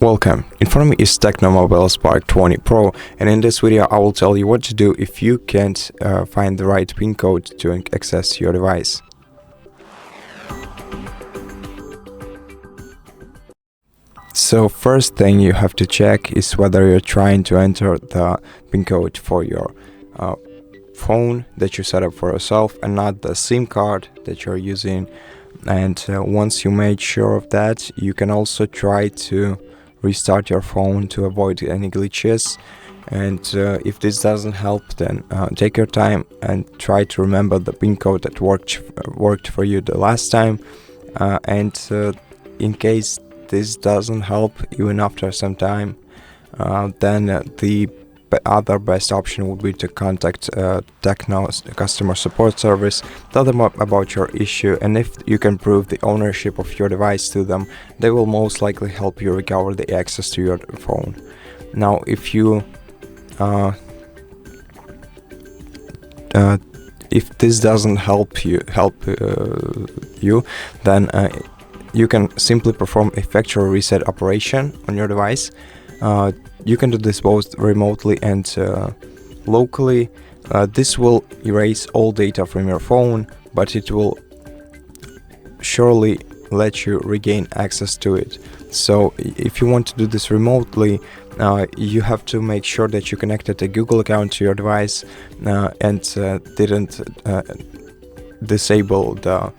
Welcome, in front of me is TECNO Spark 20 Pro, and in this video I will tell you what to do if you can't find the right PIN code to access your device. So first thing you have to check is whether you're trying to enter the PIN code for your phone that you set up for yourself and not the SIM card that you're using. And once you made sure of that, you can also try to restart your phone to avoid any glitches. And if this doesn't help, then take your time and try to remember the PIN code that worked for you the last time. And in case this doesn't help even after some time, then the other best option would be to contact TECNO Customer Support service, tell them about your issue, and if you can prove the ownership of your device to them, they will most likely help you recover the access to your phone. Now, if you if this doesn't help you, then you can simply perform a factory reset operation on your device. You can do this both remotely and locally. This will erase all data from your phone, but it will surely let you regain access to it. So if you want to do this remotely, you have to make sure that you connected a Google account to your device and didn't disable the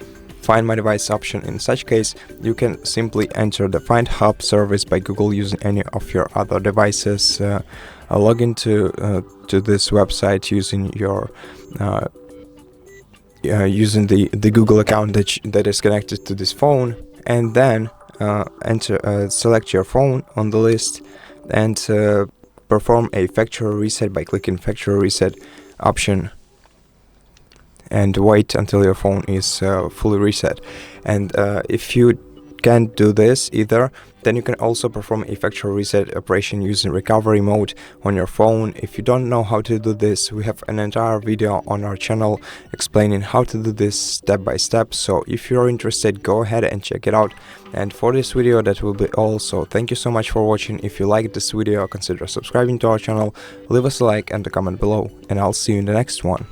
Find My Device option. In such case, you can simply enter the Find Hub service by Google using any of your other devices. Log into to this website using your using the Google account that is connected to this phone, and then select your phone on the list and perform a factory reset by clicking Factory Reset option, and wait until your phone is fully reset. And if you can't do this either, then you can also perform a factory reset operation using recovery mode on your phone. If you don't know how to do this, we have an entire video on our channel explaining how to do this step by step. So if you're interested, go ahead and check it out. And for this video, that will be all. So thank you so much for watching. If you liked this video, consider subscribing to our channel, leave us a like and a comment below, and I'll see you in the next one.